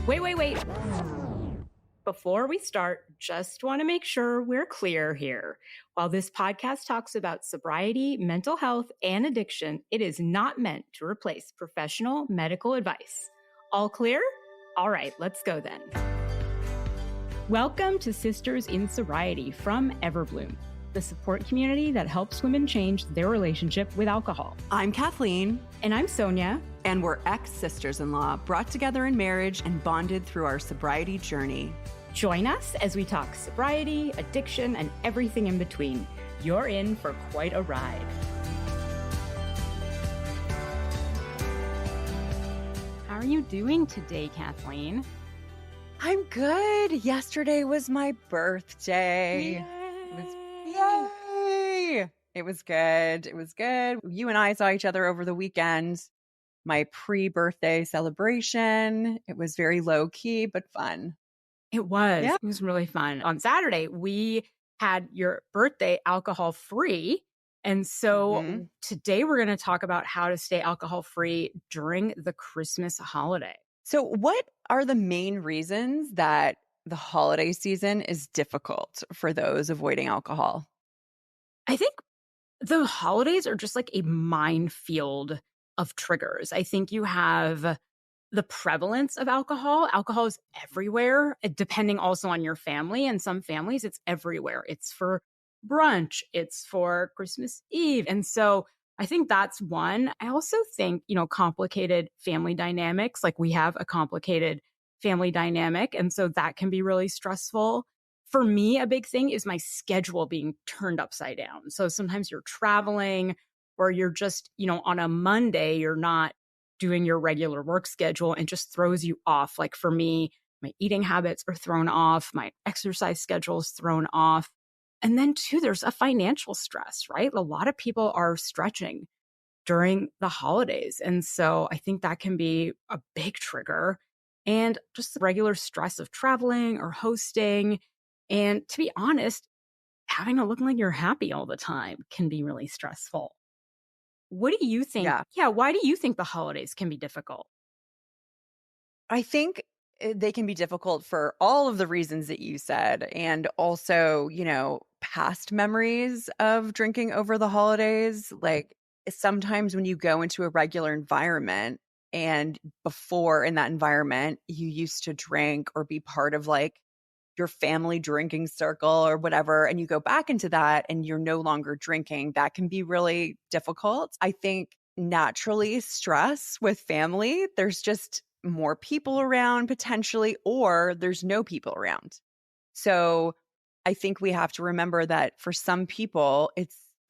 Wait. Before we start, just want to make sure we're clear here. While this podcast talks about sobriety, mental health, and addiction, it is not meant to replace professional medical advice. All clear? All right, let's go then. Welcome to Sisters in Sobriety from Everbloom, the support community that helps women change their relationship with alcohol. I'm Kathleen. And I'm Sonia. And we're ex-sisters-in-law brought together in marriage and bonded through our sobriety journey. Join us as we talk sobriety, addiction, and everything in between. You're in for quite a ride. How are you doing today, Kathleen? I'm good. Yesterday was my birthday. Yay! It was good. It was good. You and I saw each other over the weekend. My pre-birthday celebration. It was very low key, but fun. It was. Yeah. It was really fun. On Saturday, we had your birthday alcohol free. And so today we're going to talk about how to stay alcohol free during the Christmas holiday. So what are the main reasons that the holiday season is difficult for those avoiding alcohol? I think the holidays are just like a minefield of triggers. I think you have the prevalence of alcohol. Alcohol is everywhere, depending also on your family. And some families, it's everywhere. It's for brunch. It's for Christmas Eve. And so I think that's one. I also think, complicated family dynamics, like we have a complicated family dynamic. And so that can be really stressful. For me, a big thing is my schedule being turned upside down. So sometimes you're traveling or you're just, on a Monday, you're not doing your regular work schedule and just throws you off. Like for me, my eating habits are thrown off. My exercise schedule is thrown off. And then too, there's a financial stress, right? A lot of people are stretching during the holidays. And so I think that can be a big trigger. And just the regular stress of traveling or hosting. And to be honest, having to look like you're happy all the time can be really stressful. What do you think? Yeah, why do you think the holidays can be difficult? I think they can be difficult for all of the reasons that you said. And also, past memories of drinking over the holidays. Like sometimes when you go into a regular environment and before in that environment, you used to drink or be part of like your family drinking circle or whatever, and you go back into that and you're no longer drinking, that can be really difficult. I think naturally stress with family, there's just more people around potentially, or there's no people around. So I think we have to remember that for some people,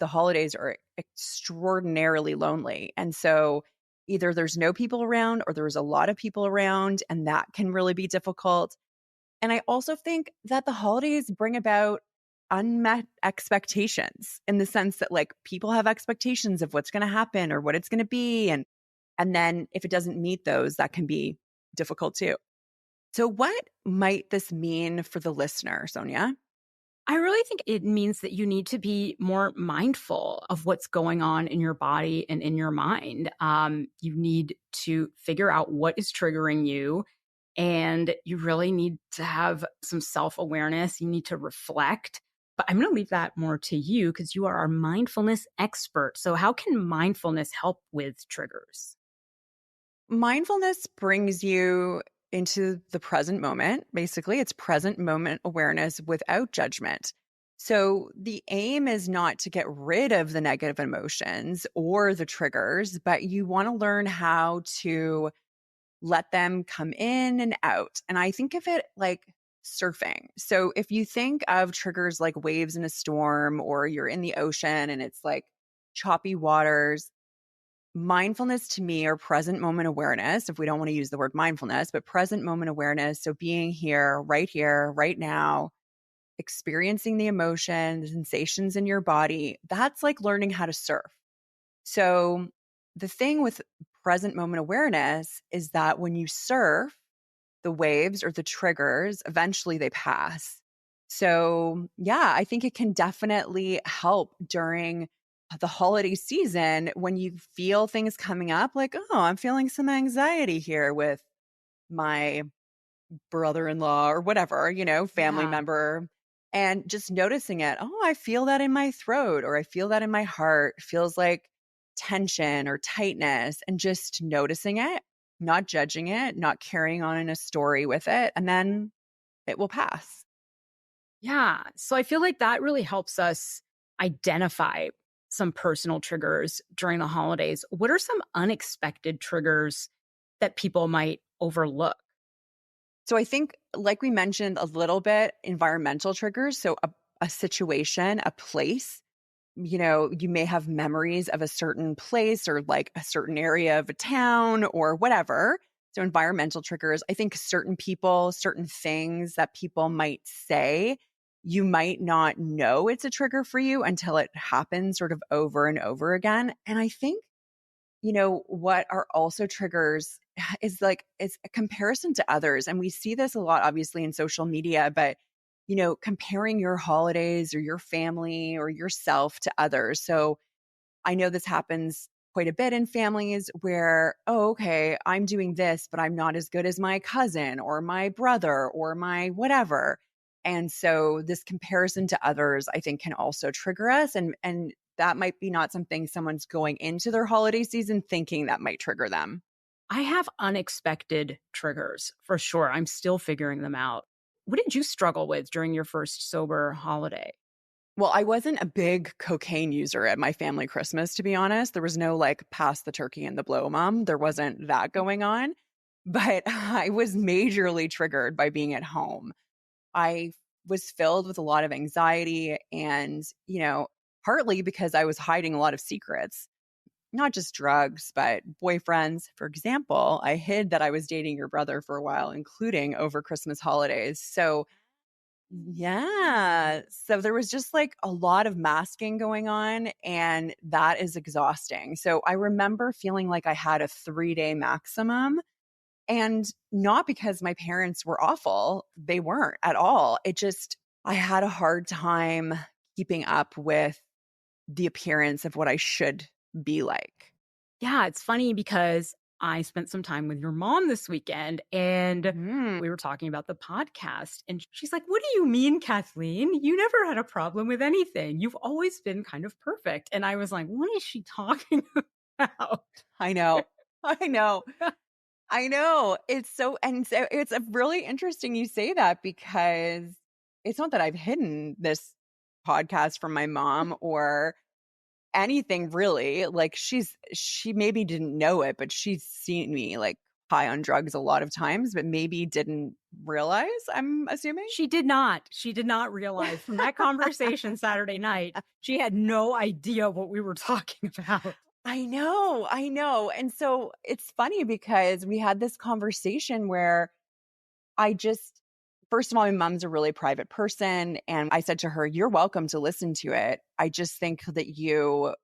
the holidays are extraordinarily lonely. And so either there's no people around or there's a lot of people around, and that can really be difficult. And I also think that the holidays bring about unmet expectations in the sense that like people have expectations of what's going to happen or what it's going to be. And then if it doesn't meet those, that can be difficult too. So what might this mean for the listener, Sonia? I really think it means that you need to be more mindful of what's going on in your body and in your mind. You need to figure out what is triggering you. And you really need to have some self-awareness. You need to reflect. But I'm going to leave that more to you because you are our mindfulness expert. So how can mindfulness help with triggers? Mindfulness brings you into the present moment. Basically, it's present moment awareness without judgment. So the aim is not to get rid of the negative emotions or the triggers, but you want to learn how to let them come in and out. And I think of it like surfing. So if you think of triggers like waves in a storm, or you're in the ocean and it's like choppy waters, mindfulness to me, or present moment awareness, if we don't want to use the word mindfulness, but present moment awareness. So being here, right now, experiencing the emotion, the sensations in your body, that's like learning how to surf. So the thing with present moment awareness is that when you surf, the waves or the triggers, eventually they pass. So yeah, I think it can definitely help during the holiday season when you feel things coming up like, oh, I'm feeling some anxiety here with my brother-in-law or whatever, family Yeah. member, and just noticing it. Oh, I feel that in my throat, or I feel that in my heart. It feels like tension or tightness, and just noticing it, not judging it, not carrying on in a story with it, and then it will pass. Yeah. So I feel like that really helps us identify some personal triggers during the holidays. What are some unexpected triggers that people might overlook? So I think, like we mentioned a little bit, environmental triggers. So a situation, a place, you may have memories of a certain place or like a certain area of a town or whatever. So environmental triggers. I think certain people, certain things that people might say, you might not know it's a trigger for you until it happens sort of over and over again. And I think what are also triggers is like it's a comparison to others. And we see this a lot, obviously, in social media, but comparing your holidays or your family or yourself to others. So I know this happens quite a bit in families where, oh, okay, I'm doing this, but I'm not as good as my cousin or my brother or my whatever. And so this comparison to others, I think, can also trigger us. And that might be not something someone's going into their holiday season thinking that might trigger them. I have unexpected triggers for sure. I'm still figuring them out. What did you struggle with during your first sober holiday? Well, I wasn't a big cocaine user at my family Christmas, to be honest. There was no like pass the turkey and the blow mom. There wasn't that going on. But I was majorly triggered by being at home. I was filled with a lot of anxiety and, partly because I was hiding a lot of secrets, not just drugs, but boyfriends. For example, I hid that I was dating your brother for a while, including over Christmas holidays. So yeah. So there was just like a lot of masking going on, and that is exhausting. So I remember feeling like I had a 3-day maximum, and not because my parents were awful. They weren't at all. I had a hard time keeping up with the appearance of what I should be like. Yeah, it's funny because I spent some time with your mom this weekend and Mm. we were talking about the podcast. And she's like, "What do you mean, Kathleen? You never had a problem with anything. You've always been kind of perfect." And I was like, "What is she talking about?" I know. I know. I know. So it's a really interesting you say that because it's not that I've hidden this podcast from my mom or anything really. Like she maybe didn't know it, but she's seen me like high on drugs a lot of times, but maybe didn't realize, I'm assuming. She did not. She did not realize from that conversation Saturday night, she had no idea what we were talking about. I know. I know. And so it's funny because we had this conversation where I just, first of all, my mom's a really private person. And I said to her, "You're welcome to listen to it. I just think that you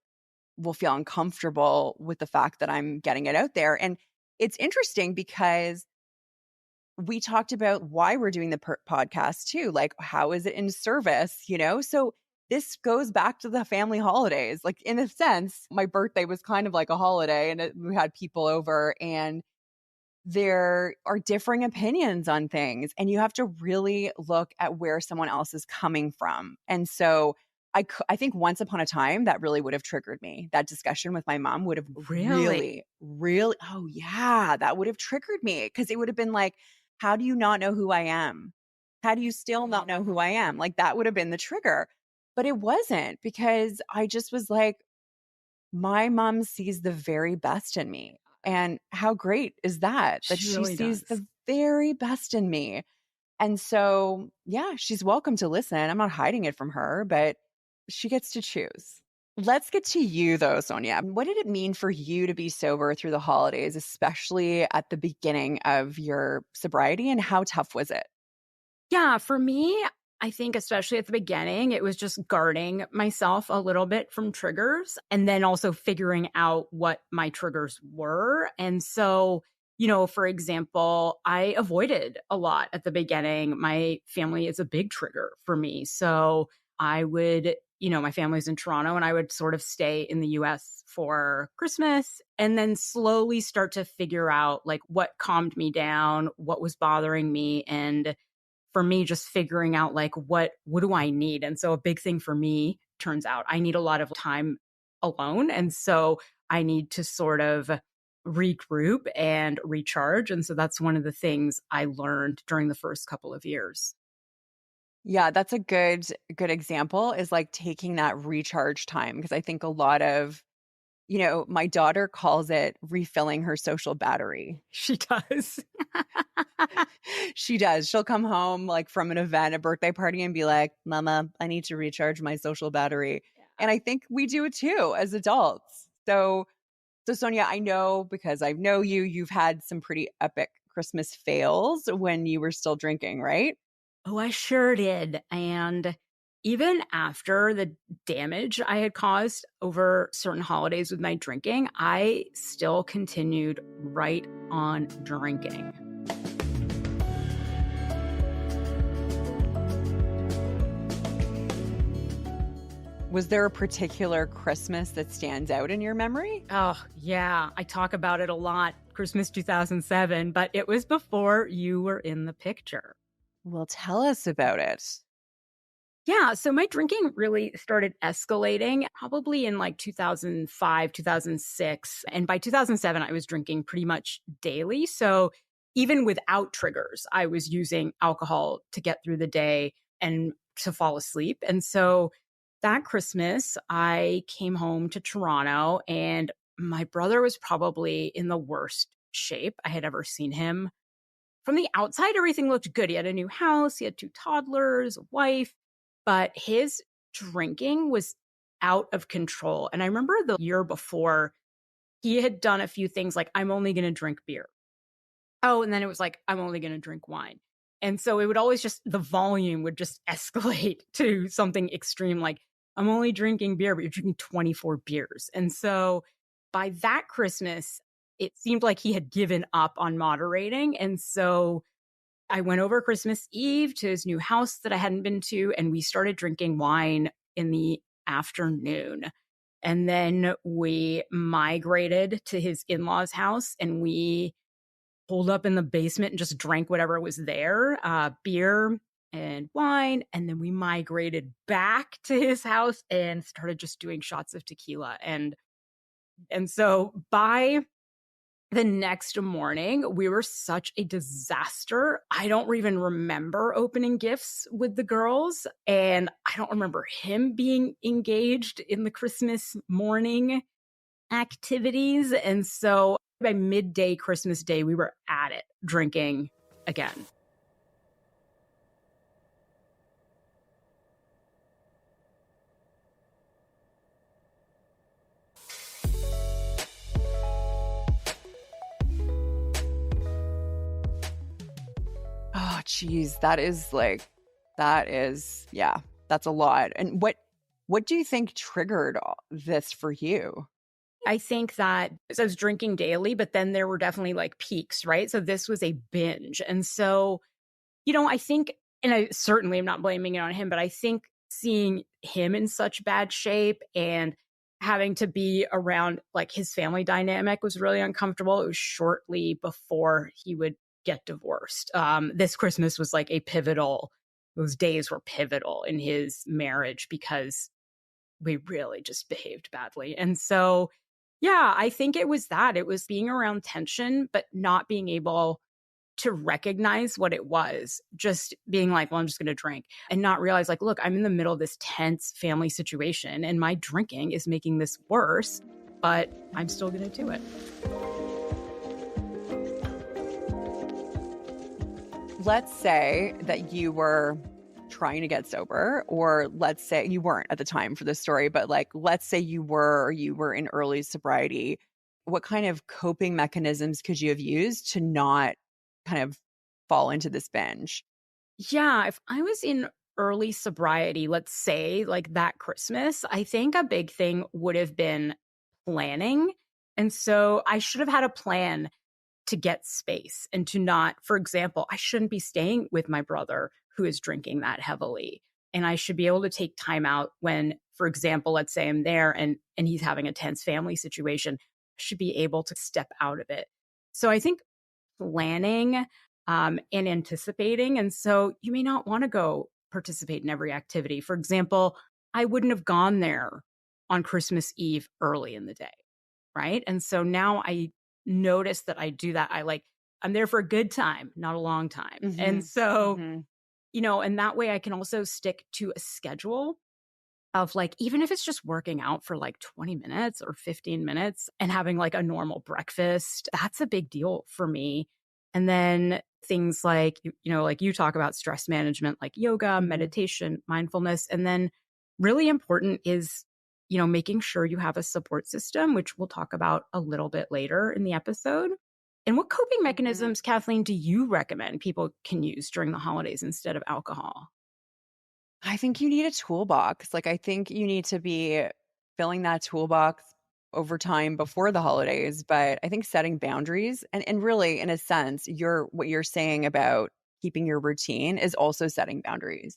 will feel uncomfortable with the fact that I'm getting it out there." And it's interesting because we talked about why we're doing the podcast too. Like, how is it in service? So this goes back to the family holidays. Like, in a sense, my birthday was kind of like a holiday, and we had people over, and there are differing opinions on things, and you have to really look at where someone else is coming from. And so I think once upon a time that really would have triggered me. That discussion with my mom would have Really? really, really, oh yeah, that would have triggered me because it would have been like, how do you not know who I am? How do you still not know who I am? Like that would have been the trigger. But it wasn't because I just was like, my mom sees the very best in me. And how great is that? That She she really sees does. the very best in me. And so, yeah, she's welcome to listen. I'm not hiding it from her, but she gets to choose. Let's get to you though, Sonia. What did it mean for you to be sober through the holidays, especially at the beginning of your sobriety? And how tough was it? Yeah, for me, I think especially at the beginning, it was just guarding myself a little bit from triggers and then also figuring out what my triggers were. And so, for example, I avoided a lot at the beginning. My family is a big trigger for me. So I would my family's in Toronto, and I would sort of stay in the US for Christmas and then slowly start to figure out like what calmed me down, what was bothering me. And for me, just figuring out like what do I need? And so a big thing for me, turns out, I need a lot of time alone. And so I need to sort of regroup and recharge. And so that's one of the things I learned during the first couple of years. Yeah, that's a good example is like taking that recharge time because I think a lot of, my daughter calls it refilling her social battery. She does. She does. She'll come home like from an event, a birthday party, and be like, Mama, I need to recharge my social battery. And I think we do it too as adults. So Sonia, I know because I know you've had some pretty epic Christmas fails when you were still drinking, right? Oh, I sure did. And even after the damage I had caused over certain holidays with my drinking, I still continued right on drinking. Was there a particular Christmas that stands out in your memory? Oh, yeah. I talk about it a lot, Christmas 2007, but it was before you were in the picture. Well, tell us about it. Yeah, so my drinking really started escalating probably in like 2005, 2006. And by 2007, I was drinking pretty much daily. So even without triggers, I was using alcohol to get through the day and to fall asleep. And so that Christmas, I came home to Toronto and my brother was probably in the worst shape I had ever seen him. From the outside, everything looked good. He had a new house, he had two toddlers, a wife, but his drinking was out of control. And I remember the year before, he had done a few things like, I'm only going to drink beer. Oh, and then it was like, I'm only going to drink wine. And so it would always just, the volume would just escalate to something extreme like, I'm only drinking beer, but you're drinking 24 beers. And so by that Christmas, it seemed like he had given up on moderating. And so I went over Christmas Eve to his new house that I hadn't been to, and we started drinking wine in the afternoon. And then we migrated to his in-laws' house and we pulled up in the basement and just drank whatever was there, beer and wine. And then we migrated back to his house and started just doing shots of tequila. And so by the next morning, we were such a disaster. I don't even remember opening gifts with the girls. And I don't remember him being engaged in the Christmas morning activities. And so by midday Christmas Day, we were at it drinking again. Oh, geez, yeah, that's a lot. And what do you think triggered this for you? I think that so I was drinking daily, but then there were definitely like peaks, right? So this was a binge. And so, I think, and I certainly am not blaming it on him, but I think seeing him in such bad shape and having to be around like his family dynamic was really uncomfortable. It was shortly before he would get divorced. This Christmas was like those days were pivotal in his marriage because we really just behaved badly. And so, yeah, I think it was that. It was being around tension, but not being able to recognize what it was. Just being like, well, I'm just going to drink and not realize, like, look, I'm in the middle of this tense family situation and my drinking is making this worse, but I'm still going to do it. Let's say that you were trying to get sober, or let's say you weren't at the time for this story, but like, let's say you were in early sobriety. What kind of coping mechanisms could you have used to not kind of fall into this binge? Yeah, if I was in early sobriety, let's say like that Christmas, I think a big thing would have been planning. And so I should have had a plan to get space and to not, for example, I shouldn't be staying with my brother who is drinking that heavily. And I should be able to take time out when, for example, let's say I'm there and he's having a tense family situation, I should be able to step out of it. So I think planning and anticipating. And so you may not want to go participate in every activity. For example, I wouldn't have gone there on Christmas Eve early in the day. Right. And so now I notice that I do that. I'm there for a good time, not a long time. And Mm-hmm. so, Mm-hmm. and that way I can also stick to a schedule of like, even if it's just working out for like 20 minutes or 15 minutes and having like a normal breakfast, that's a big deal for me. And then things like, like you talk about stress management, like yoga, Mm-hmm. meditation, mindfulness. And then really important is, making sure you have a support system, which we'll talk about a little bit later in the episode. And what coping Mm-hmm. mechanisms, Kathleen, do you recommend people can use during the holidays instead of alcohol? I think you need a toolbox. Like, I think you need to be filling that toolbox over time before the holidays. But I think setting boundaries and really, in a sense, what you're saying about keeping your routine is also setting boundaries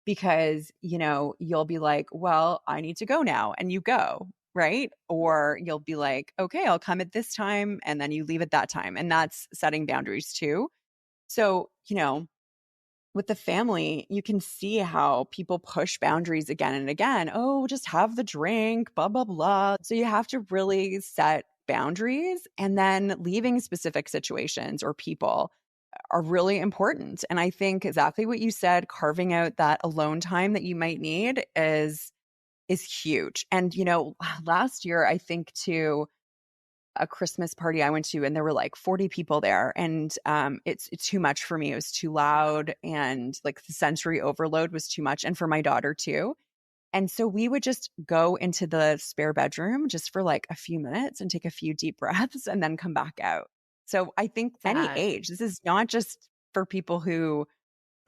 because, you'll be like, well, I need to go now. And you go, right? Or you'll be like, okay, I'll come at this time. And then you leave at that time. And that's setting boundaries too. So, with the family, you can see how people push boundaries again and again. Oh, just have the drink, blah, blah, blah. So you have to really set boundaries and then leaving specific situations or people are really important. And I think exactly what you said, carving out that alone time that you might need is huge. And last year I think too a Christmas party I went to and there were like 40 people there and it's too much for me. It was too loud and like the sensory overload was too much and for my daughter too. And so we would just go into the spare bedroom just for like a few minutes and take a few deep breaths and then come back out. So I think any That age, this is not just for people who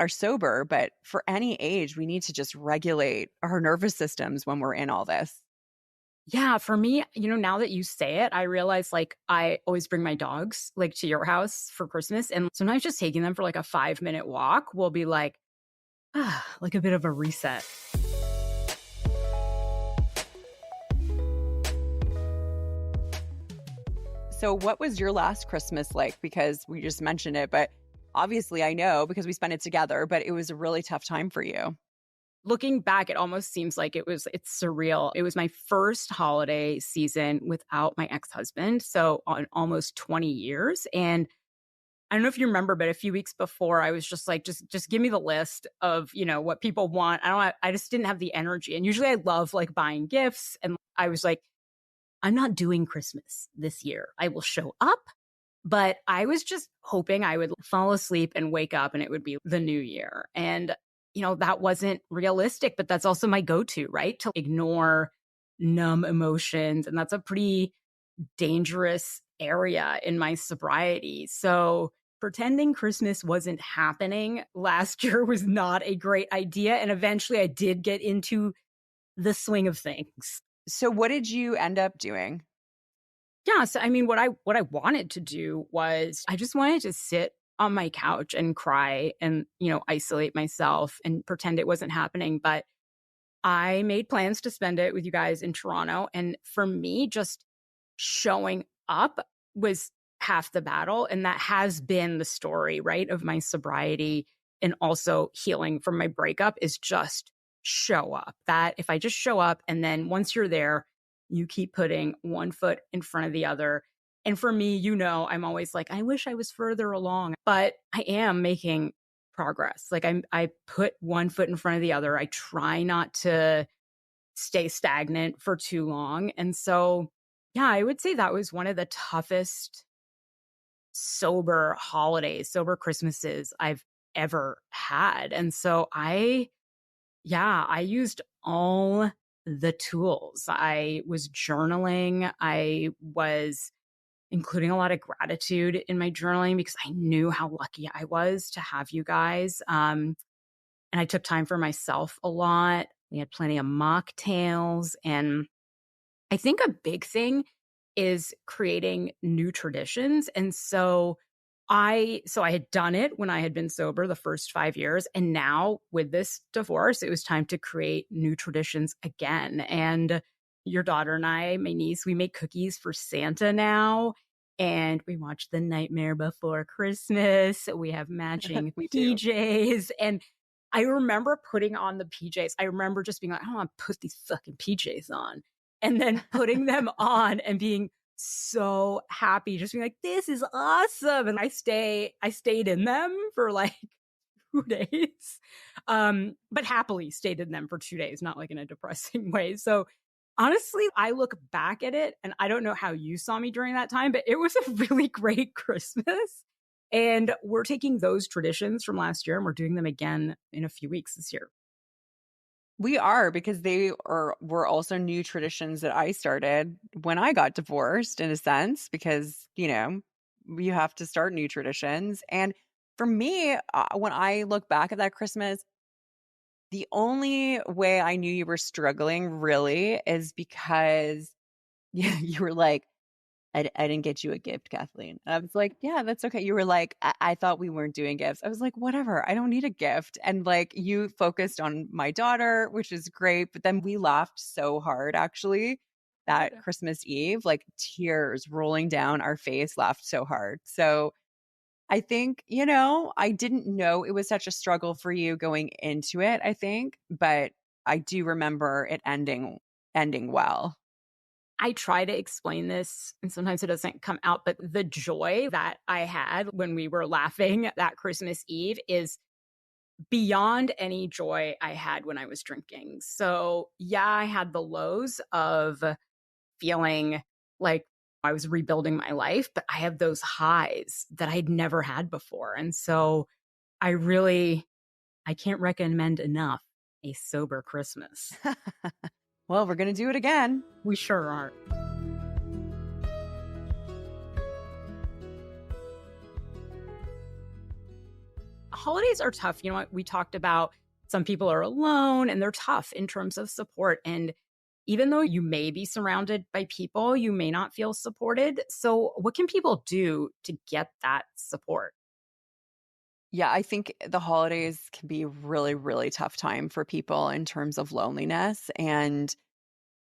are sober, but for any age, we need to just regulate our nervous systems when we're in all this. Yeah, for me, now that you say it, I realize like I always bring my dogs like to your house for Christmas. And sometimes just taking them for like a 5-minute walk will be like a bit of a reset. So, what was your last Christmas like? Because we just mentioned it, but obviously I know because we spent it together, but it was a really tough time for you. Looking back, it almost seems like it's surreal. It was my first holiday season without my ex-husband. So on almost 20 years. And I don't know if you remember, but a few weeks before, I was just like, just give me the list of, what people want. I just didn't have the energy. And usually I love like buying gifts. And I was like, I'm not doing Christmas this year. I will show up, but I was just hoping I would fall asleep and wake up and it would be the new year. And, that wasn't realistic, but that's also my go-to, right? To ignore numb emotions. And that's a pretty dangerous area in my sobriety. So pretending Christmas wasn't happening last year was not a great idea. And eventually I did get into the swing of things. So, what did you end up doing? Yeah, so I mean what I wanted to do was I just wanted to sit on my couch and cry and, isolate myself and pretend it wasn't happening, but I made plans to spend it with you guys in Toronto, and for me just showing up was half the battle, and that has been the story, right, of my sobriety and also healing from my breakup is just show up. That if I just show up and then once you're there, you keep putting one foot in front of the other. And for me, I'm always like, I wish I was further along, but I am making progress. Like I put one foot in front of the other. I try not to stay stagnant for too long. And so, yeah, I would say that was one of the toughest sober Christmases I've ever had. And so I used all the tools. I was journaling. I was including a lot of gratitude in my journaling because I knew how lucky I was to have you guys. And I took time for myself a lot. We had plenty of mocktails. And I think a big thing is creating new traditions. And so I had done it when I had been sober the first 5 years, and now with this divorce, it was time to create new traditions again. And your daughter and I, my niece, we make cookies for Santa now, and we watch The Nightmare Before Christmas. We have matching We do. PJs, and I remember putting on the PJs. I remember just being like, "I want to put these fucking PJs on," and then putting them on and being so happy, just being like, "This is awesome." And I stayed in them for like 2 days. But happily stayed in them for 2 days, not like in a depressing way. So honestly, I look back at it and I don't know how you saw me during that time, but it was a really great Christmas. And we're taking those traditions from last year and we're doing them again in a few weeks this year. We are, because were also new traditions that I started when I got divorced, in a sense, because, you have to start new traditions. And for me, when I look back at that Christmas, the only way I knew you were struggling really is because you were like, I didn't get you a gift, Kathleen. And I was like, yeah, that's okay. You were like, I thought we weren't doing gifts. I was like, whatever. I don't need a gift. And like, you focused on my daughter, which is great. But then we laughed so hard, actually, that Good. Christmas Eve, like tears rolling down our face, laughed so hard. So I think, I didn't know it was such a struggle for you going into it, I think, but I do remember it ending well. I try to explain this, and sometimes it doesn't come out, but the joy that I had when we were laughing that Christmas Eve is beyond any joy I had when I was drinking. So, yeah, I had the lows of feeling like I was rebuilding my life, but I have those highs that I'd never had before. And so I can't recommend enough a sober Christmas. Well, we're going to do it again. We sure are. Holidays are tough. You know what? We talked about some people are alone and they're tough in terms of support. And even though you may be surrounded by people, you may not feel supported. So, what can people do to get that support? Yeah, I think the holidays can be really, really tough time for people in terms of loneliness and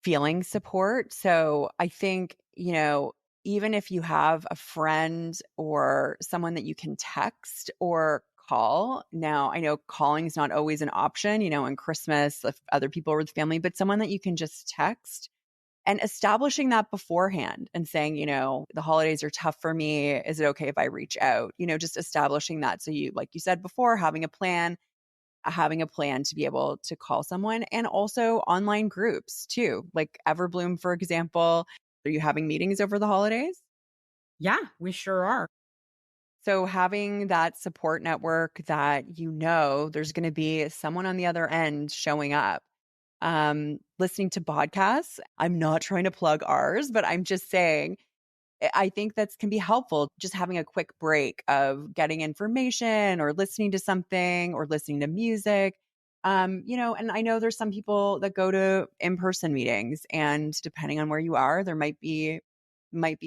feeling support. So I think, even if you have a friend or someone that you can text or call. Now, I know calling is not always an option, on Christmas if other people are with family, but someone that you can just text and establishing that beforehand and saying, the holidays are tough for me. Is it okay if I reach out? Just establishing that. So you, like you said before, having a plan to be able to call someone, and also online groups too, like Everbloom, for example. Are you having meetings over the holidays? Yeah, we sure are. So having that support network that there's going to be someone on the other end showing up. Listening to podcasts. I'm not trying to plug ours, but I'm just saying I think that can be helpful. Just having a quick break of getting information or listening to something or listening to music. And I know there's some people that go to in-person meetings, and depending on where you are, there might be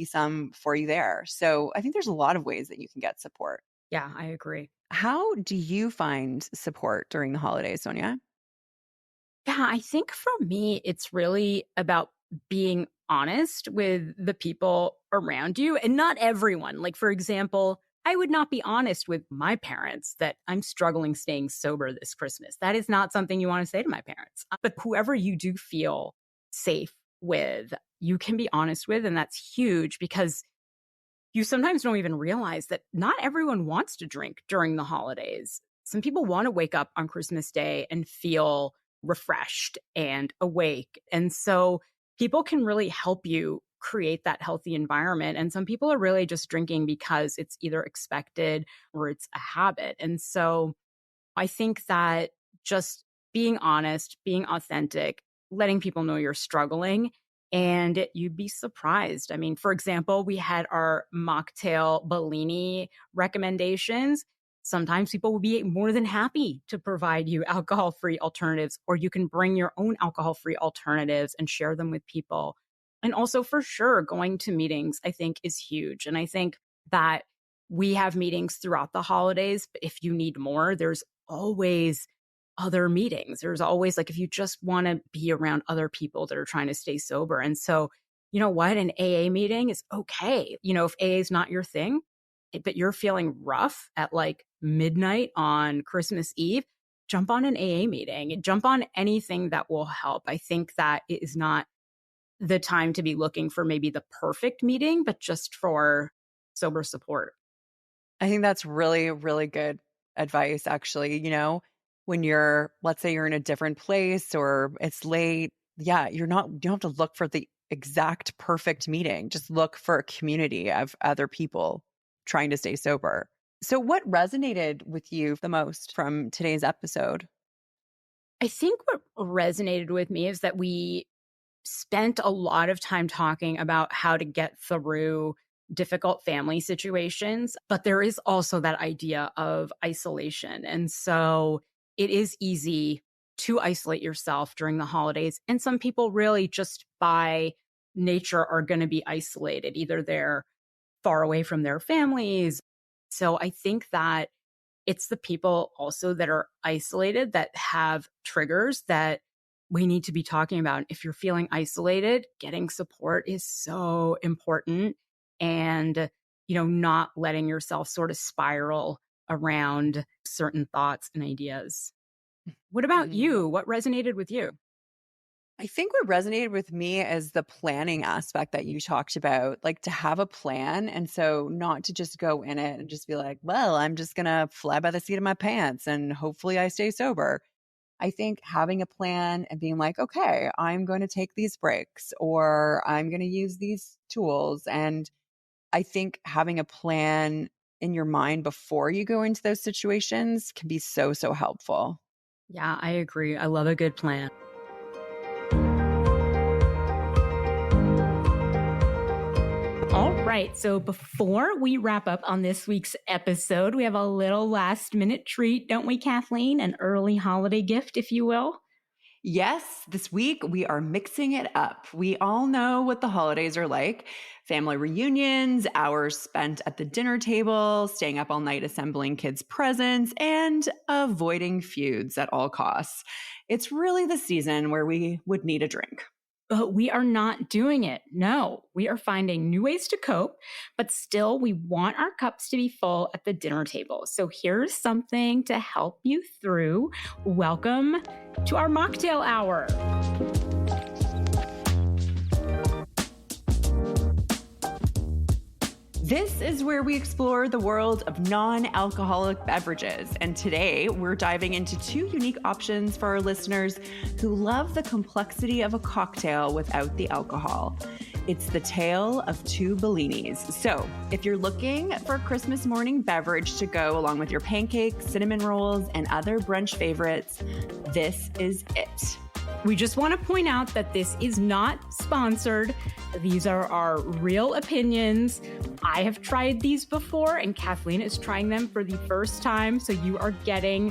some for you there. So I think there's a lot of ways that you can get support. Yeah, I agree. How do you find support during the holidays, Sonia? Yeah, I think for me, it's really about being honest with the people around you and not everyone. Like, for example, I would not be honest with my parents that I'm struggling staying sober this Christmas. That is not something you want to say to my parents. But whoever you do feel safe with, you can be honest with. And that's huge because you sometimes don't even realize that not everyone wants to drink during the holidays. Some people want to wake up on Christmas Day and feel refreshed and awake. And so people can really help you create that healthy environment. And some people are really just drinking because it's either expected or it's a habit. And so I think that just being honest, being authentic, letting people know you're struggling, and you'd be surprised. I mean, for example, we had our mocktail Bellini recommendations. Sometimes people will be more than happy to provide you alcohol free alternatives, or you can bring your own alcohol free alternatives and share them with people. And also, for sure, going to meetings, I think, is huge. And I think that we have meetings throughout the holidays, but if you need more, there's always other meetings. There's always like if you just want to be around other people that are trying to stay sober. And so, you know what? An AA meeting is okay. You know, if AA is not your thing, but you're feeling rough at like midnight on Christmas Eve, jump on an AA meeting, jump on anything that will help. I think that it is not the time to be looking for maybe the perfect meeting, but just for sober support. I think that's really, really good advice, actually. When let's say you're in a different place or it's late, yeah, you don't have to look for the exact perfect meeting. Just look for a community of other people trying to stay sober. So, what resonated with you the most from today's episode? I think what resonated with me is that we spent a lot of time talking about how to get through difficult family situations, but there is also that idea of isolation. And so it is easy to isolate yourself during the holidays. And some people really just by nature are going to be isolated. Either they're far away from their families. So I think that it's the people also that are isolated that have triggers that we need to be talking about. If you're feeling isolated, getting support is so important. And, not letting yourself sort of spiral around certain thoughts and ideas. What about Mm. you? What resonated with you? I think what resonated with me is the planning aspect that you talked about, like to have a plan. And so not to just go in it and just be like, well, I'm just going to fly by the seat of my pants and hopefully I stay sober. I think having a plan and being like, okay, I'm going to take these breaks or I'm going to use these tools. And I think having a plan in your mind before you go into those situations can be so, so helpful. Yeah, I agree. I love a good plan. All right. So before we wrap up on this week's episode, we have a little last minute treat, don't we, Kathleen? An early holiday gift, if you will. Yes, this week we are mixing it up. We all know what the holidays are like: family reunions, hours spent at the dinner table, staying up all night assembling kids' presents, and avoiding feuds at all costs. It's really the season where we would need a drink. But we are not doing it. No, we are finding new ways to cope, but still, we want our cups to be full at the dinner table. So here's something to help you through. Welcome to our mocktail hour. This is where we explore the world of non-alcoholic beverages. And today we're diving into two unique options for our listeners who love the complexity of a cocktail without the alcohol. It's the tale of two Bellinis. So if you're looking for a Christmas morning beverage to go along with your pancakes, cinnamon rolls, and other brunch favorites, this is it. We just want to point out that this is not sponsored. These are our real opinions. I have tried these before, and Kathleen is trying them for the first time. So you are getting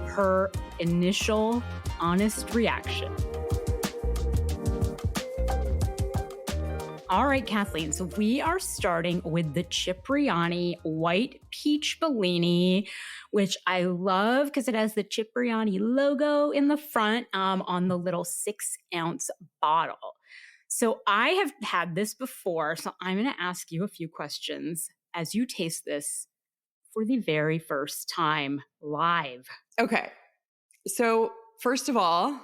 her initial honest reaction. All right, Kathleen. So we are starting with the Cipriani White Peach Bellini, which I love because it has the Cipriani logo in the front on the little 6-ounce bottle. So I have had this before, so I'm going to ask you a few questions as you taste this for the very first time live. Okay. So first of all,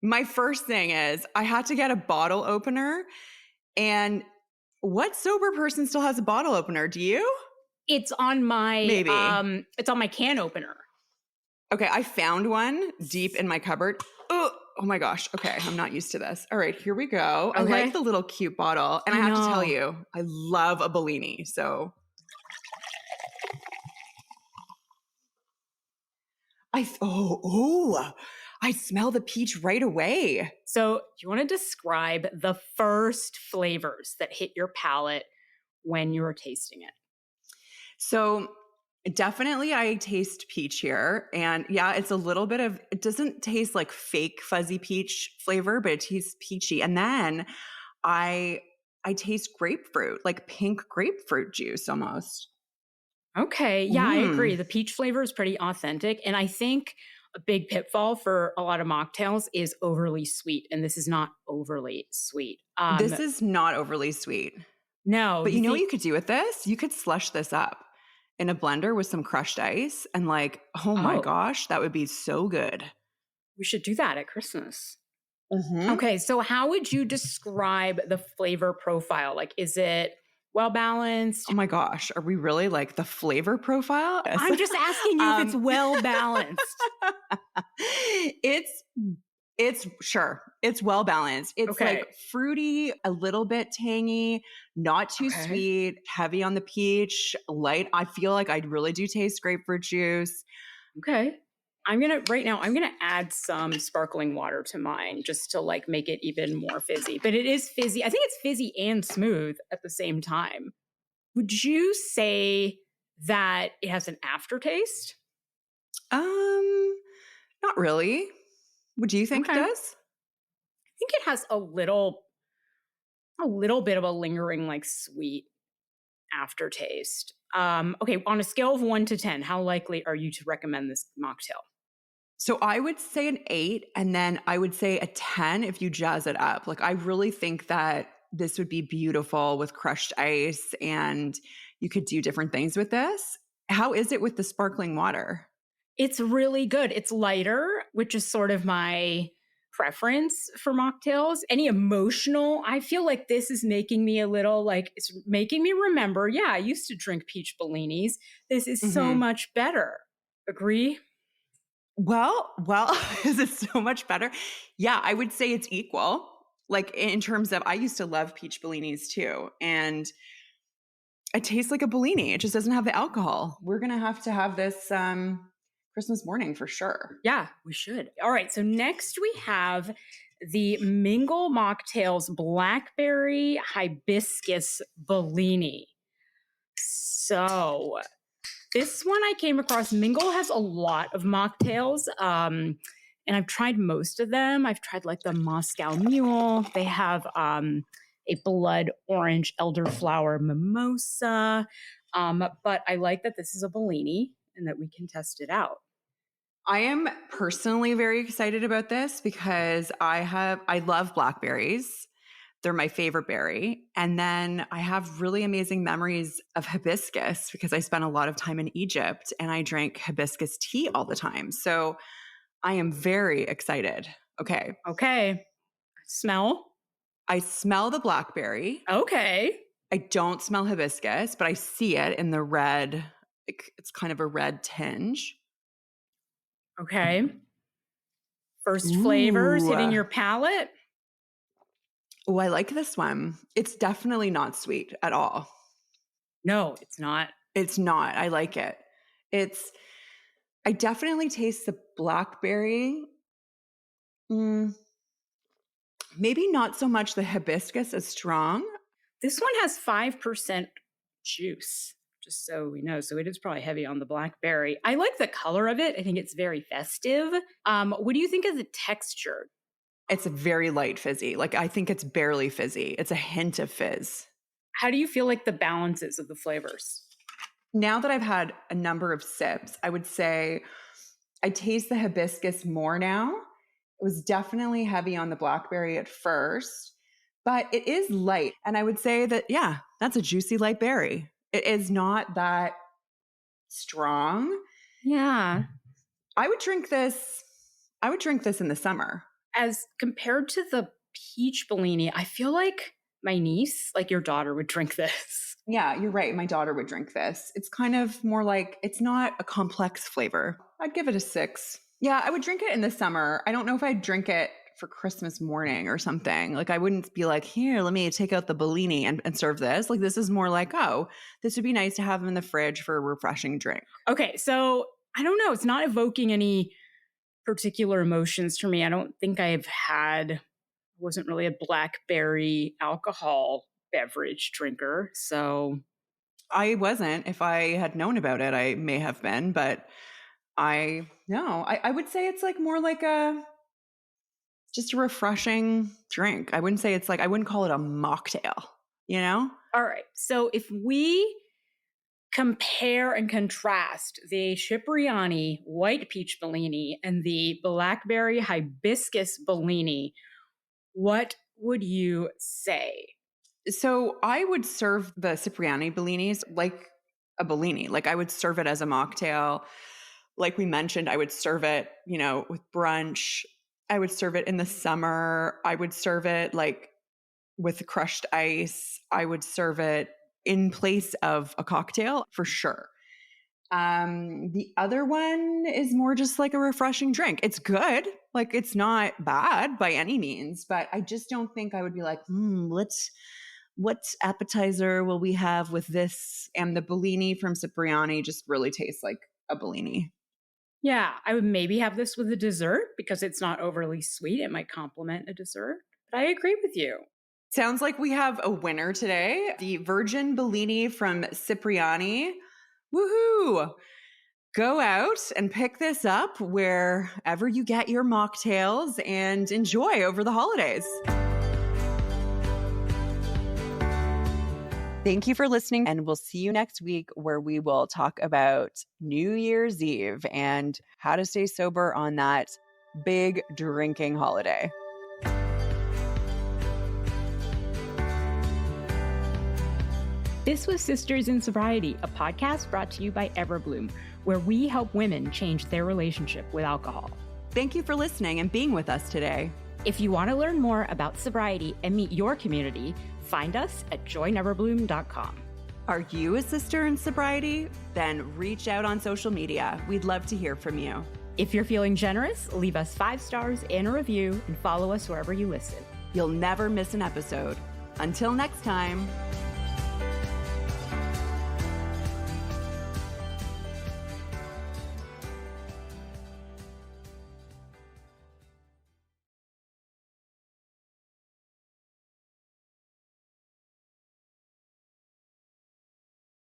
my first thing is I had to get a bottle opener. And what sober person still has a bottle opener? Do you? It's on my Maybe. It's on my can opener. Okay, I found one deep in my cupboard. Oh my gosh. Okay, I'm not used to this. All right, here we go. Okay. I like the little cute bottle. And I have to tell you, I love a Bellini. So I smell the peach right away. So do you want to describe the first flavors that hit your palate when you were tasting it? So definitely I taste peach here. And yeah, it's a little bit of, it doesn't taste like fake fuzzy peach flavor, but it tastes peachy. And then I taste grapefruit, like pink grapefruit juice almost. Okay. Yeah, I agree. Mm. The peach flavor is pretty authentic. And I think a big pitfall for a lot of mocktails is overly sweet. And this is not overly sweet. This is not overly sweet. No, But you you know what think, you could do with this? You could slush this up in a blender with some crushed ice and like, oh my oh, gosh, that would be so good. we should do that at Christmas. Mhm. Okay. So, how would you describe the flavor profile? Like, is it well Oh balanced? my gosh, are we really like the flavor profile? Yes. I'm just asking you if it's um, well balanced. it's it's sure. It's well balanced. It's like Okay. fruity, a little bit tangy, not too Okay. sweet, heavy on the peach, light. I feel like I really do taste grapefruit juice. Okay. Right now, I'm gonna add some sparkling water to mine just to like make it even more fizzy. But it is fizzy. I think it's fizzy and smooth at the same time. Would you say that it has an aftertaste? Um, Not really. What do you think it Okay. I does? think it has a little bit of a lingering, like sweet aftertaste. Okay, on a scale of 1 to 10, how likely are you to recommend this mocktail? So I would say an 8 and then I would say a 10 if you jazz it up. Like I really think that this would be beautiful with crushed ice and you could do different things with this. How is it with the sparkling water? It's really good. It's lighter, which is sort of my preference for mocktails. Any emotional, I feel like this is making me a little like, it's making me remember, yeah, I used to drink peach Bellinis. This is so Mhm. much better. Agree? Well, is it so much better? Yeah, I would say it's equal. Like in terms of I used to love peach bellinis too and it tastes like a Bellini. It just doesn't have the alcohol. We're gonna have to have this Christmas morning for sure. Yeah, we should. All right. So next we have the Mingle Mocktails Blackberry Hibiscus Bellini. So this one I came across. Mingle has a lot of mocktails, and I've tried most of them. I've tried like the Moscow Mule. They have a blood orange elderflower mimosa, but I like that this is a Bellini and that we can test it out. I am personally very excited about this because I love blackberries. They're my favorite berry. And then I have really amazing memories of hibiscus because I spent a lot of time in Egypt and I drank hibiscus tea all the time. So I am very excited. Okay. Okay, smell. I smell the blackberry. Okay, I don't smell hibiscus, but I see it in the red. It's kind of a red tinge. okay. First flavors Ooh. hitting your palate. Oh, I like this one. It's definitely not sweet at all. No, it's not. It's not. I like it. It's, I definitely taste the blackberry. Mm, maybe not so much the hibiscus as strong. This one has 5% juice, just so we know. So it is probably heavy on the blackberry. I like the color of it. I think it's very festive. What do you think of the texture? It's very light fizzy. Like I think it's barely fizzy. It's a hint of fizz. How do you feel like the balances of the flavors? Now that I've had a number of sips, I would say I taste the hibiscus more now. It was definitely heavy on the blackberry at first, but it is light. And I would say that, yeah, that's a juicy light berry. It is not that strong. Yeah. I would drink this. I would drink this in the summer. As compared to the peach Bellini, I feel like my niece, like your daughter, would drink this. Yeah, you're right. My daughter would drink this. It's kind of more like it's not a complex flavor. I'd give it a 6. Yeah, I would drink it in the summer. I don't know if I'd drink it for Christmas morning or something. Like I wouldn't be like, here, let me take out the Bellini and serve this. Like this is more like, oh, this would be nice to have in the fridge for a refreshing drink. Okay, so I don't know. It's not evoking any particular emotions for me. I don't think wasn't really a blackberry alcohol beverage drinker. So I wasn't. If I had known about it, I may have been, but I would say it's like more like just a refreshing drink. I wouldn't say it's like, I wouldn't call it a mocktail, you know? all right. So if we compare and contrast the Cipriani white peach Bellini and the blackberry hibiscus Bellini, what would you say? So I would serve the Cipriani Bellinis like a Bellini. Like I would serve it as a mocktail. Like we mentioned, I would serve it, with brunch. I would serve it in the summer. I would serve it like with crushed ice. I would serve it in place of a cocktail for sure. The other one is more just like a refreshing drink. It's good. Like it's not bad by any means, but I just don't think I would be like, what appetizer will we have with this? And the Bellini from Cipriani just really tastes like a Bellini. Yeah, I would maybe have this with a dessert because it's not overly sweet. It might complement a dessert, but I agree with you. Sounds like we have a winner today. The Virgin Bellini from Cipriani. Woohoo! Go out and pick this up wherever you get your mocktails and enjoy over the holidays. Thank you for listening, and we'll see you next week where we will talk about New Year's Eve and how to stay sober on that big drinking holiday. This was Sisters in Sobriety, a podcast brought to you by Everbloom, where we help women change their relationship with alcohol. Thank you for listening and being with us today. If you want to learn more about sobriety and meet your community, find us at joineverbloom.com. Are you a sister in sobriety? Then reach out on social media. We'd love to hear from you. If you're feeling generous, leave us 5 stars and a review and follow us wherever you listen. You'll never miss an episode. Until next time.